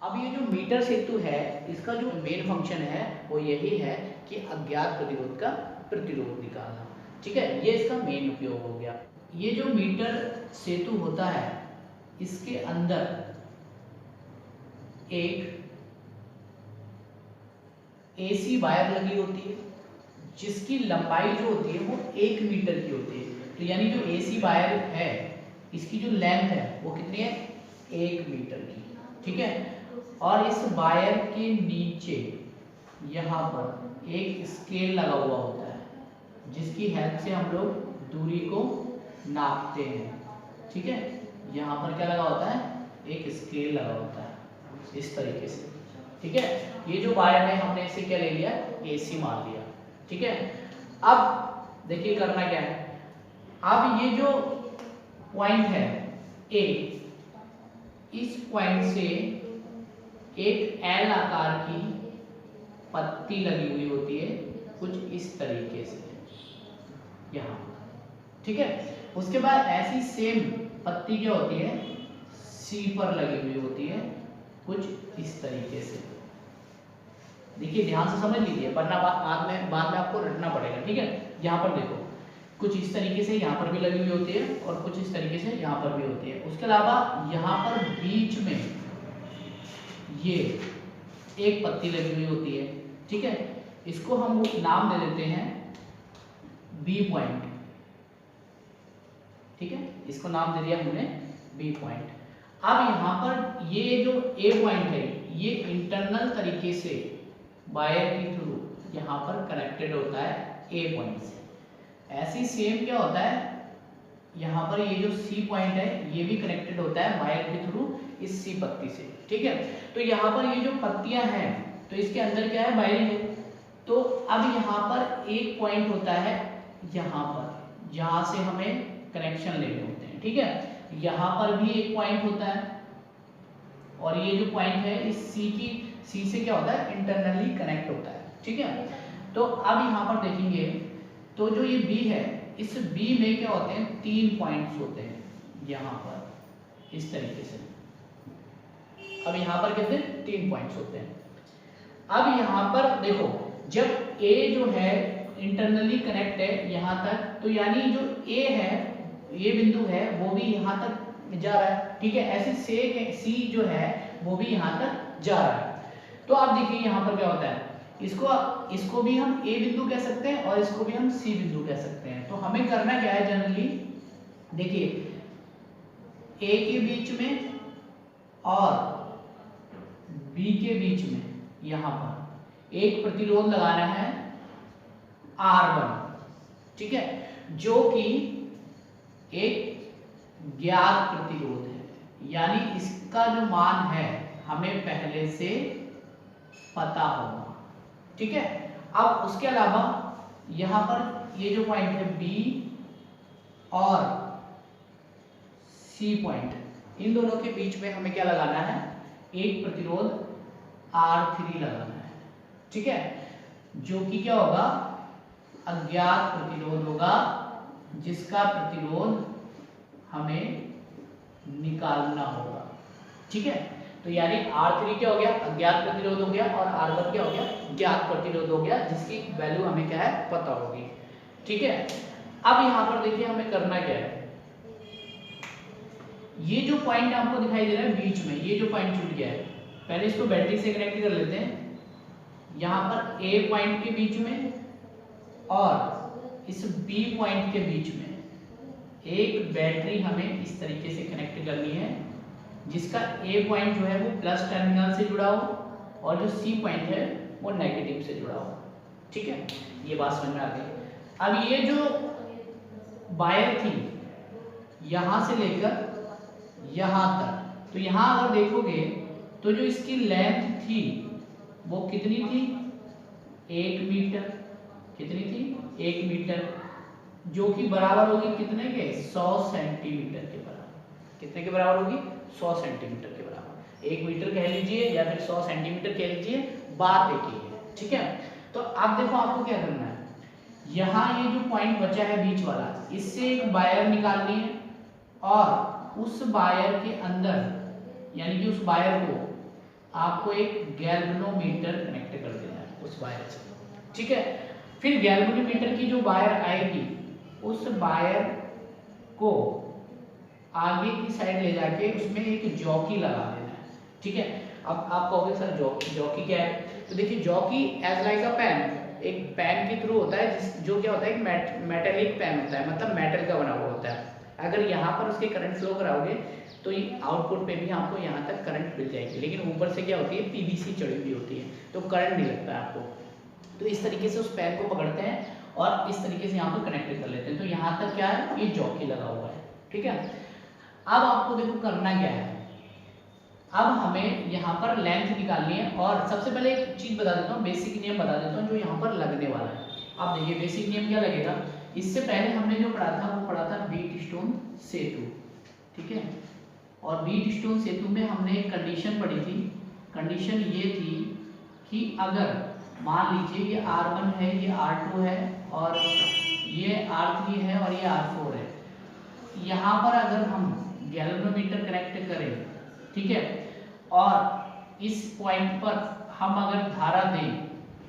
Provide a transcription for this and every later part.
अब ये जो मीटर सेतु है इसका जो मेन फंक्शन है वो यही है कि अज्ञात प्रतिरोध का प्रतिरोध निकालना। ठीक है, ये इसका मेन उपयोग हो गया। ये जो मीटर सेतु होता है इसके अंदर एक एसी वायर लगी होती है जिसकी लंबाई जो होती है वो 1 मीटर की होती है। तो यानी जो एसी वायर है इसकी जो लेंथ है वो कितनी है, 1 मीटर की। ठीक है, और इस वायर के नीचे यहाँ पर एक स्केल लगा हुआ होता है जिसकी हेल्प से हम लोग दूरी को नापते हैं। ठीक है, यहाँ पर क्या लगा होता है, एक स्केल लगा होता है इस तरीके से। ठीक है, ये जो वायर है हमने इसे क्या ले लिया, एसी मान लिया। ठीक है, अब देखिए करना क्या है। अब ये जो पॉइंट है ए, इस पॉइंट से एक एल आकार की पत्ती लगी हुई होती है कुछ इस तरीके से यहाँ। ठीक है, उसके बाद ऐसी सेम पत्ती क्या होती है, सी पर लगी हुई होती है कुछ इस तरीके से। देखिए ध्यान से समझ लीजिए वरना बाद में आपको रटना पड़ेगा। ठीक है, यहाँ पर देखो कुछ इस तरीके से यहाँ पर भी लगी हुई होती है और कुछ इस तरीके से यहाँ पर भी होती है। उसके अलावा यहाँ पर बीच में ये एक पत्ती लगी हुई होती है। ठीक है, इसको हम नाम दे देते हैं बी पॉइंट। ठीक है, इसको नाम दे दिया हमने बी पॉइंट। अब यहाँ पर ये जो ए पॉइंट है ये इंटरनल तरीके से वायर के थ्रू यहाँ पर कनेक्टेड होता है ए पॉइंट से। ऐसी सेम क्या होता है, यहाँ पर ये जो सी पॉइंट है ये भी कनेक्टेड होता है वायर के थ्रू इस सी पत्ती से। ठीक है, तो यहाँ पर ये जो पत्तियां हैं तो इसके अंदर क्या है, वायरिंग है। तो अब यहाँ पर एक पॉइंट होता है यहाँ पर जहाँ से हमें कनेक्शन लेने होते हैं। ठीक है, यहाँ पर भी एक पॉइंट होता है और ये जो पॉइंट है इस सी से क्या होता है, इंटरनली कनेक्ट होता है। ठीक है, तो अब यहाँ पर देखेंगे तो जो ये बी है इस बी में क्या होते हैं, 3 पॉइंट्स होते हैं यहाँ पर इस तरीके से। अब यहाँ पर कितने, 3 पॉइंट्स होते हैं। अब यहाँ पर देखो जब ए जो है इंटरनली कनेक्ट है यहाँ तक, तो यानी जो ए है, ये बिंदु है वो भी यहाँ तक जा रहा है। ठीक है, ऐसे सी जो है वो भी यहाँ तक जा रहा है। तो आप देखिए यहाँ पर क्या होता है, इसको भी हम ए बिंदु कह सकते हैं और इसको भी हम सी बिंदु कह सकते हैं। तो हमें करना क्या है, जनरली देखिए ए के बीच में और बी के बीच में यहाँ पर एक प्रतिरोध लगाना है R1। ठीक है, जो कि एक ज्ञात प्रतिरोध है, यानी इसका जो मान है हमें पहले से पता होगा। ठीक है, अब उसके अलावा यहाँ पर ये जो पॉइंट है बी और सी पॉइंट, इन दोनों के बीच में हमें क्या लगाना है, एक प्रतिरोध R3 लगाना है। ठीक है, जो कि क्या होगा, अज्ञात प्रतिरोध होगा जिसका प्रतिरोध हमें निकालना होगा। ठीक है, तो यानी R3 क्या हो गया, अज्ञात प्रतिरोध हो गया, और R1 क्या हो गया, ज्ञात प्रतिरोध हो गया जिसकी वैल्यू हमें क्या है, पता होगी। ठीक है, अब यहाँ पर देखिए हमें करना क्या है, ये जो पॉइंट आपको दिखाई दे रहा है बीच में, ये जो पॉइंट छूट गया है, पहले इसको बैटरी से कनेक्ट कर लेते हैं। यहाँ पर ए पॉइंट के बीच में और इस बी पॉइंट के बीच में एक बैटरी हमें इस तरीके से कनेक्ट करनी है जिसका ए पॉइंट जो है वो प्लस टर्मिनल से जुड़ा हो और जो सी पॉइंट है वो नेगेटिव से जुड़ा हो। ठीक है, ये बात समझ में आ गई। अब ये जो वायर थी यहाँ से लेकर यहाँ तक, तो यहाँ अगर देखोगे तो जो इसकी लेंथ थी वो कितनी थी, 1 मीटर। कितनी थी, 1 मीटर, जो कि बराबर होगी कितने के, 100 सेंटीमीटर के बराबर। कितने के बराबर होगी, 100 सेंटीमीटर के बराबर। 1 मीटर कह लीजिए या फिर 100 सेंटीमीटर कह लीजिए, बात एक ही है। ठीक है, तो अब देखो आपको क्या करना है, यहाँ ये जो पॉइंट बचा है बीच वाला, इससे एक वायर निकालनी है और उस वायर के अंदर, यानी कि उस वायर को आपको एक गैल्वेनोमीटर कनेक्ट कर देना है उस वायर से, ठीक है। फिर गैल्वेनोमीटर की जो वायर आएगी उस वायर को आगे की साइड ले जाके उसमें एक जॉकी लगा देना है, ठीक है। अब आप कहोगे सर जॉकी क्या है, तो देखिए jockey as like a pen, एक पेन के थ्रू होता है जो क्या होता है, एक मेटेलिक पेन होता है, मतलब मेटल का बना हुआ होता है। अगर यहाँ पर उसके करंट फ्लो कराओगे तो ये आउटपुट पे भी आपको यहाँ तक करंट मिल जाएगी, लेकिन ऊपर से क्या होती है, पीवीसी चढ़ी हुई होती है, तो करंट नहीं लगता है आपको। तो इस तरीके से उस पेन को पकड़ते हैं और इस तरीके से यहाँ पर कनेक्ट कर लेते हैं। तो यहाँ तक क्या है, ये जॉकी लगा हुआ है, ठीक है। अब आपको देखो करना क्या है, अब हमें यहाँ पर लेंथ निकालनी है। और सबसे पहले एक चीज बता देता हूँ, बेसिक नियम बता देता हूँ जो यहाँ पर लगने वाला है। अब देखिए बेसिक नियम क्या लगेगा, इससे पहले हमने जो पढ़ा था वो पढ़ा था व्हीटस्टोन सेतु, ठीक है। और व्हीटस्टोन सेतु में हमने एक कंडीशन पढ़ी थी, कंडीशन ये थी कि अगर मान लीजिए ये R1 है, ये R2 है और ये R3 है और ये R4 है, यहाँ पर अगर हम गैल्वेनोमीटर कनेक्ट करें, ठीक है, और इस पॉइंट पर हम अगर धारा दें,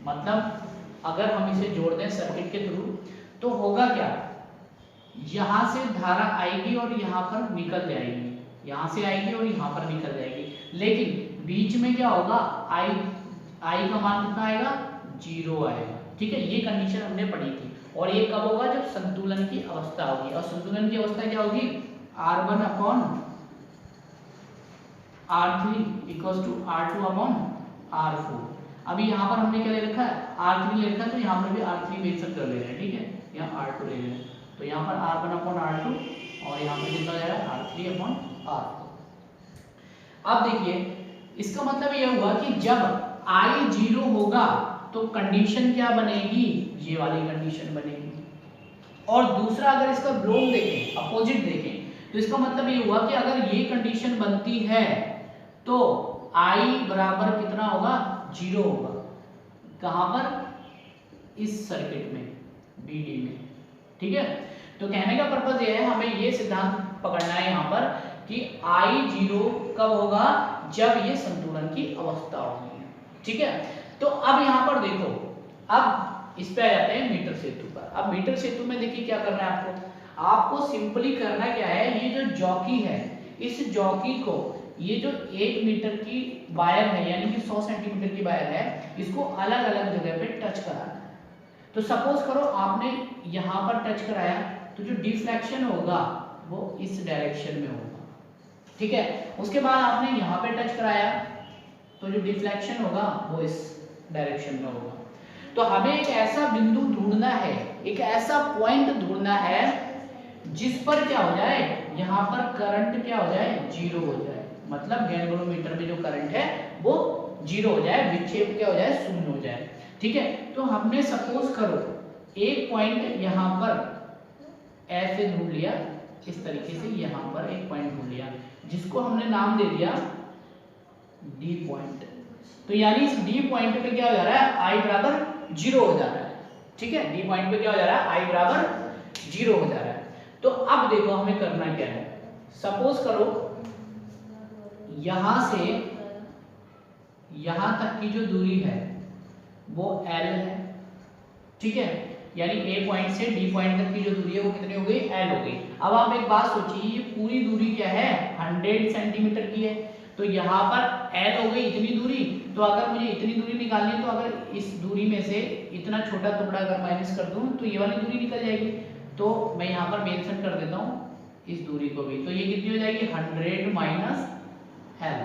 मतलब अगर हम इसे जोड़ दें सर्किट के थ्रू, तो होगा क्या, यहाँ से धारा आएगी और यहाँ पर निकल जाएगी, यहाँ से आएगी और यहाँ पर निकल जाएगी, लेकिन बीच में क्या होगा, आई का मान कितना आएगा, 0 आएगा, ठीक है। ये कंडीशन हमने पढ़ी थी। और ये कब होगा, जब संतुलन की अवस्था होगी। और संतुलन की अवस्था क्या होगी, R1 upon R3 equals to R2 upon R4। अभी यहाँ पर हमने क्या ले रखा है, R3 ले रखा है, तो यहाँ पर भी R3 मेंशन कर ले रहे हैं, ठीक है, यहाँ R2 ले रहे हैं, तो यहाँ पर R1 अपॉन R2 और यहाँ पर कितना हो जाएगा, R3 अपॉन R4। अब देखिए इसका मतलब यह हुआ कि जब I 0 होगा तो कंडीशन क्या बनेगी, ये वाली कंडीशन बनेगी। और दूसरा अगर इसका ब्लोम देखें, अपोजिट देखें, तो इसका मतलब ये हुआ कि अगर ये कंडीशन बनती है तो I बराबर कितना होगा, 0 होगा। कहां पर, इस सर्किट में BD में, ठीक है। तो कहने का पर्पज ये है, हमें ये सिद्धांत पकड़ना है यहाँ पर कि I 0 कब होगा, जब ये संतुलन की अवस्था होगी, ठीक है। तो अब यहाँ पर देखो, अब इस पे आ जाते हैं मीटर सेतु पर। अब मीटर सेतु में देखिए क्या करना है आपको सिंपली करना क्या है, ये जो जॉकी है, इस जॉकी को, ये जो 1 मीटर की वायर है यानी कि 100 सेंटीमीटर की वायर है, इसको अलग अलग जगह पे टच कराना है। तो सपोज करो आपने यहाँ पर टच कराया, तो जो डिफ्लेक्शन होगा वो इस डायरेक्शन में होगा, ठीक है। उसके बाद आपने यहाँ पे टच कराया, तो जो डिफ्लेक्शन होगा वो इस डायरेक्शन में होगा। तो हमें एक ऐसा बिंदु ढूंढना है, एक ऐसा पॉइंट ढूंढना है जिस पर क्या हो जाए, यहाँ पर करंट क्या हो जाए, 0 हो जाए, मतलब गैल्वेनोमीटर में जो करंट है वो 0 हो जाए, विक्षेप क्या हो जाए, 0 हो जाए, ठीक है। तो हमने सपोज करो एक पॉइंट यहाँ पर ऐसे ढूंढ लिया, इस तरीके से यहाँ पर एक पॉइंट ढूंढ लिया जिसको हमने नाम दे दिया D पॉइंट। तो यानी इस D पॉइंट पे क्या हो जा रहा है, I बराबर 0 हो जा रहा है, ठीक है। D पॉइंट पे क्या हो जा रहा है, I बराबर 0 हो जा रहा है। तो अब देखो हमें करना क्या है, सपोज करो यहां से यहां तक की जो दूरी है वो L है, ठीक है। यानी A पॉइंट से D पॉइंट तक की जो दूरी है वो कितनी हो गई, L हो गई। अब आप एक बात सोचिए, ये पूरी दूरी क्या है, 100 सेंटीमीटर की है, तो यहाँ पर L हो गई इतनी दूरी। तो अगर मुझे इतनी दूरी निकालनी है, तो अगर इस दूरी में से इतना छोटा टुकड़ा अगर माइनस कर दूं तो ये वाली दूरी निकल जाएगी। तो मैं यहाँ पर मेंशन कर देता हूँ इस दूरी को भी, तो ये कितनी हो जाएगी, 100 माइनस L,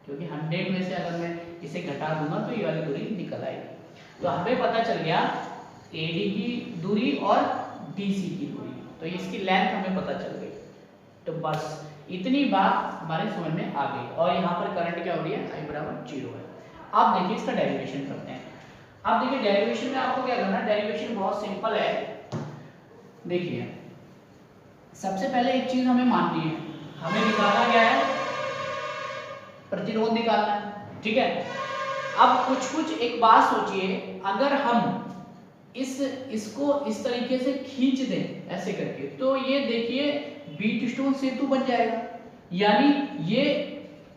क्योंकि 100 में से अगर मैं इसे घटा दूंगा तो ये वाली दूरी निकल आएगी। तो हमें पता चल गया AD की दूरी और BC की दूरी, तो इसकी लेंथ हमें पता चल गई। तो बस इतनी बात हमारे समझ में आ गई। और यहाँ पर करंट क्या हो रही है, I बराबर 0 है। अब देखिए इसका डेरिवेशन करते हैं। अब देखिए डेरिवेशन में आपको क्या करना है, डेरिवेशन बहुत सिंपल है। देखिए सबसे पहले एक चीज हमें माननी है, हमें निकालना क्या है, प्रतिरोध निकालना है, ठीक है। अब कुछ एक बात सोचिए, अगर हम इसको इस तरीके से खींच दें ऐसे करके, तो ये देखिए व्हीटस्टोन सेतु बन जाएगा। यानी ये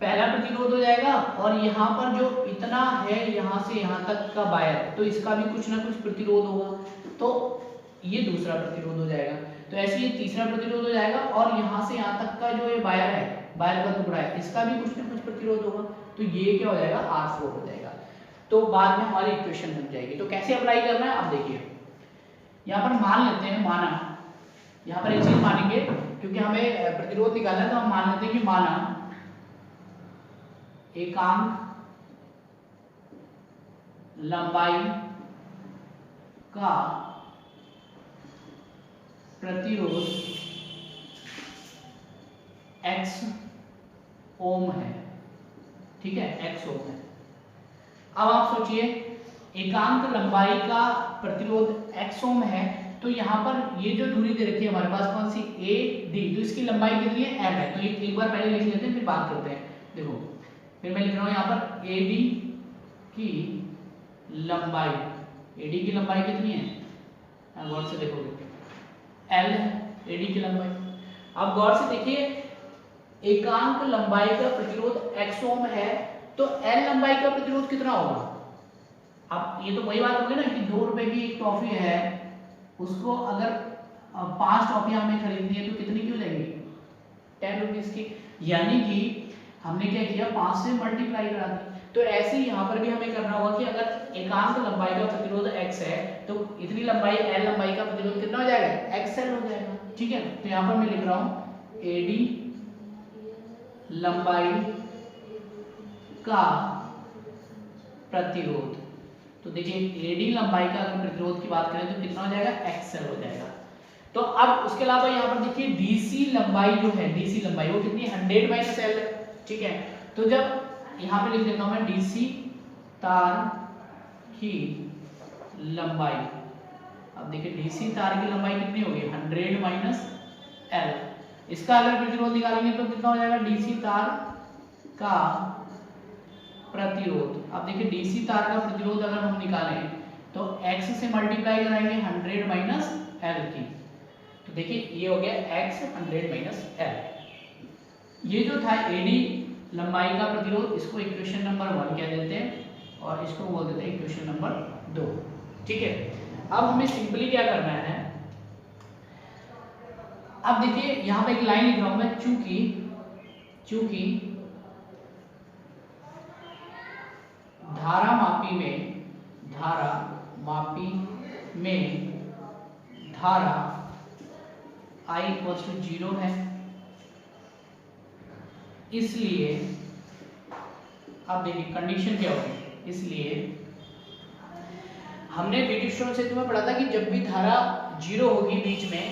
पहला प्रतिरोध हो जाएगा, और यहाँ पर जो इतना है यहाँ से यहाँ तक का वायर, तो इसका भी कुछ ना कुछ प्रतिरोध होगा, तो ये दूसरा प्रतिरोध हो जाएगा। तो ऐसे ये तीसरा प्रतिरोध हो जाएगा, और यहाँ से यहाँ तक का जो ये वायर है, वायर का टुकड़ा है, इसका भी कुछ ना कुछ प्रतिरोध होगा, तो ये क्या हो जाएगा, R4 हो जाएगा। तो बाद में हमारी इक्वेशन बन जाएगी। तो कैसे अप्लाई करना है आप देखिए, यहाँ पर मान लेते हैं, माना, यहाँ पर एक चीज मानेंगे क्योंकि हमें प्रतिरोध निकालना है, तो हम मान लेते हैं कि माना एकांक लंबाई का प्रतिरोध x ओम है, ठीक है, x ओम है। अब आप सोचिए एकांक लंबाई का प्रतिरोध x ओम है, तो यहाँ पर ये जो दूरी दे रखी है हमारे पास कौन सी, AD, तो इसकी लंबाई कितनी है, m है। तो एक बार पहले लिख लेते हैं फिर बात करते हैं। देखो फिर मैं लिख रहा हूँ यहाँ पर AD की लंबाई, AD की लंबाई कितनी है, गौर से देखोगे L AD की लंबाई। अब गौर से देखिए एकांक लंबाई का प्रतिरोध x ओम है, तो L लंबाई का प्रतिरोध कितना होगा। अब ये तो वही बात होगी ना कि 2 रुपए की एक टॉफी है, उसको अगर 5 टॉफियां हमें खरीदनी है तो कितनी की हो जाएगी, 10 रुपीज की, यानी कि हमने क्या किया, 5 से मल्टीप्लाई करा दी। तो ऐसे ही यहाँ पर भी हमें करना होगा कि अगर एकांक लंबाई का प्रतिरोध x है, तो इतनी लंबाई L लंबाई का प्रतिरोध कितना हो जाएगा, XL हो जाएगा, ठीक है। तो यहाँ पर मैं लिख रहा हूँ AD लंबाई का प्रतिरोध, तो देखिए AD लंबाई का अगर प्रतिरोध की बात करें तो कितना हो जाएगा, XL हो जाएगा। तो अब उसके अलावा यहाँ पर देखिए DC लंबाई जो है, DC लंबाई वो कितनी, 100 माइनस L, ठीक है। तो जब यहाँ पे लिख देता हूँ मैं DC तार की लंबाई, अब देखिए DC तार की लंबाई कितनी होगी, 100 माइनस L। इसका अगर प्रतिरोध निकालेंगे तो कितना हो जाएगा, DC तार का प्रतिरोध। अब देखिए DC तार का प्रतिरोध अगर हम निकालें तो x से मल्टीप्लाई कराएंगे 100 माइनस L की, तो देखिए ये हो गया x 100 माइनस L। ये जो था AD लंबाई का प्रतिरोध, इसको इक्वेशन नंबर 1 कह देते हैं और इसको बोल देते हैं इक्वेशन नंबर 2, ठीक है। अब हमें सिंपली क्या करना है, अब देखिए यहाँ पे एक लाइन लिख रहा हूं मैं, चूंकि धारा मापी में धारा I = 0 है, इसलिए अब देखिए कंडीशन क्या होगी, इसलिए हमने ब्रिटिश स्टोन से तुम्हें पढ़ा था कि जब भी धारा 0 होगी बीच में,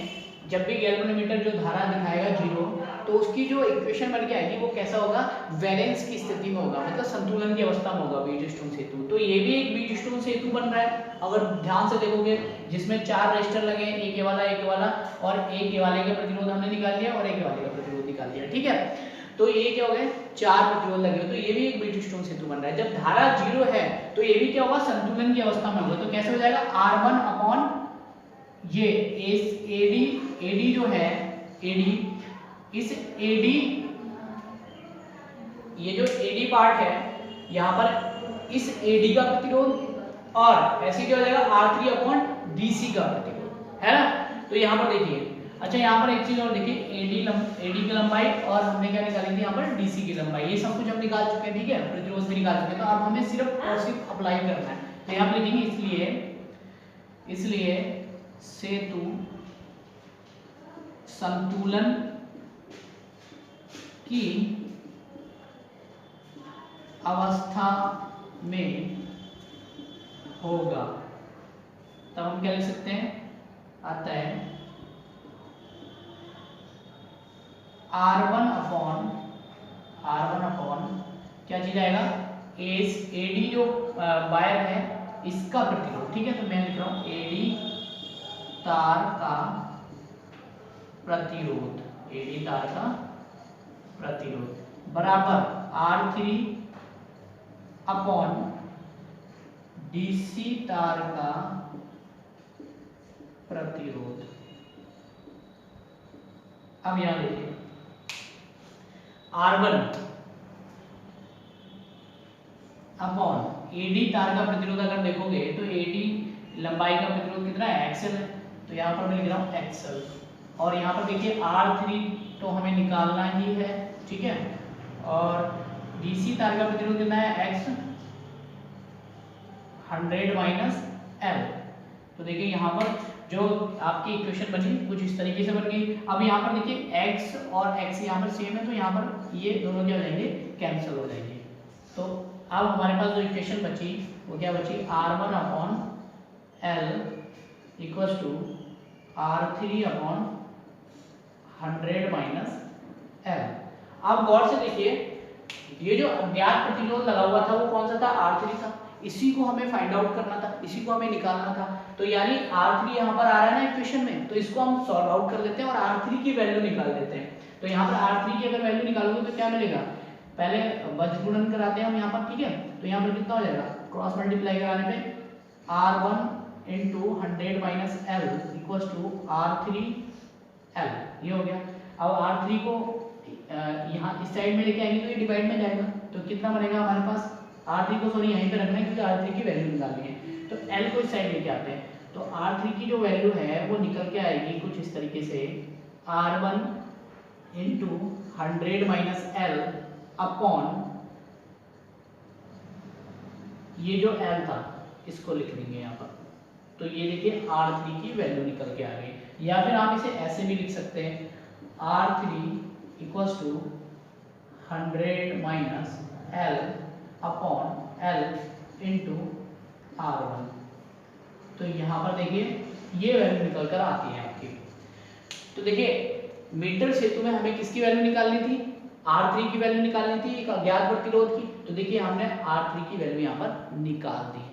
जब भी गैल्वेनोमीटर जो धारा दिखाएगा 0, तो उसकी जो इक्वेशन बन के आएगी वो कैसा होगा, वैलेंस की स्थिति में होगा, मतलब संतुलन की अवस्था में होगा बीज स्टोन सेतु। तो ये भी एक बीज स्टोन सेतु बन रहा है, अगर ध्यान से देखोगे, जिसमें 4 रेजिस्टर लगे हैं, एक वाला और एक वाले का प्रतिरोध हमने निकाल लिया और एक वाले का प्रतिरोध निकाल लिया, ठीक है। तो ये क्या हो गए, 4 प्रतिरोध लगे, तो ये भी एक बीज स्टोन सेतु बन रहा है। जब धारा 0 है तो ये भी क्या होगा, संतुलन की अवस्था में होगा। तो कैसे हो जाएगा, R1 अपॉन ये AD जो है, इस AD, ये जो AD पार्ट है यहाँ पर, इस AD का प्रतिरोध, और ऐसे क्या हो जाएगा R3 अपॉन DC का प्रतिरोध, है ना। तो यहाँ पर देखिए, अच्छा यहाँ पर एक चीज और देखिए, AD की लंबाई और हमने क्या निकाली थी यहाँ पर, DC की लंबाई, ये सब कुछ हम निकाल चुके हैं, ठीक है, प्रतिरोध भी निकाल चुके हैं। तो अब हमें सिर्फ और सिर्फ अप्लाई करना है। तो यहाँ पर लिखेंगे इसलिए सेतु संतुलन की अवस्था में होगा। तब हम क्या लिख सकते हैं, अतः R1 अपॉन क्या चीज आएगा, AD जो वायर है इसका प्रतिरोध, ठीक है। तो मैं लिख रहा हूं AD तार का प्रतिरोध, AD तार का प्रतिरोध बराबर R3 अपॉन DC तार का प्रतिरोध। अब यहां देखिए R1 अपॉन एडी तार का प्रतिरोध अगर देखोगे तो एडी लंबाई का प्रतिरोध कितना है, एक्सएल है, तो यहाँ पर मैं लिख रहा हूँ एक्सएल। और यहाँ पर देखिए R3 तो हमें निकालना ही है, ठीक है। और डीसी तार का प्रतिरोध कितना है, एक्स 100 माइनस एल। तो देखिए यहाँ पर जो आपकी इक्वेशन बनी कुछ इस तरीके से बन गई। अब यहाँ पर देखिए x और x यहाँ पर सेम है, तो यहाँ पर ये दोनों क्या हो जाएंगे, कैंसिल हो जाएंगे। तो अब हमारे पास जो इक्वेशन बची वो क्या बची, R1 upon L equal to R3 upon 100 minus L. अब गौर से देखिए ये जो अज्ञात प्रतिरोध लगा हुआ था वो कौन सा था, R3 था। इसी को हमें फाइंड आउट करना था, इसी को हमें निकालना था। तो यानी R3 यहाँ पर आ रहा है ना इक्वेशन में, तो इसको हम सॉल्व आउट कर लेते हैं और R3 की वैल्यू निकाल देते हैं। तो यहाँ पर R3 की अगर वैल्यू निकालोगे तो क्या मिलेगा, पहले वज्र गुणन कराते हैं हम यहाँ पर, ठीक है। तो यहाँ पर कितना हो जाएगा, क्रॉस मल्टीप्लाई कराने पे R1 into 100 minus L equal to R3 L, ये हो गया। अब R3 को यहाँ इस साइड में लेके आएंगे तो ये डिवाइड में जाएगा, तो कितना बनेगा हमारे पास, R3 को सॉरी यहीं पे रखना है क्योंकि R3 की वैल्यू निकालनी है। तो L को इस साइड लेके आते हैं, तो R3 की जो वैल्यू है वो निकल के आएगी कुछ इस तरीके से, R1 into 100 minus L upon ये जो L था इसको लिख देंगे यहाँ पर। तो ये देखिए R3 की वैल्यू निकल के आ गई। या फिर आप इसे ऐसे भी लिख सकते हैं, R3 equals to 100 minus L upon L into R1। तो यहाँ पर देखिए ये वैल्यू निकल कर आती है आपकी। तो देखिए मीटर सेतु में हमें किसकी वैल्यू निकालनी थी, R3 की वैल्यू निकालनी थी एक अज्ञात प्रतिरोध की। तो देखिए हमने R3 की वैल्यू यहाँ पर निकाल दी।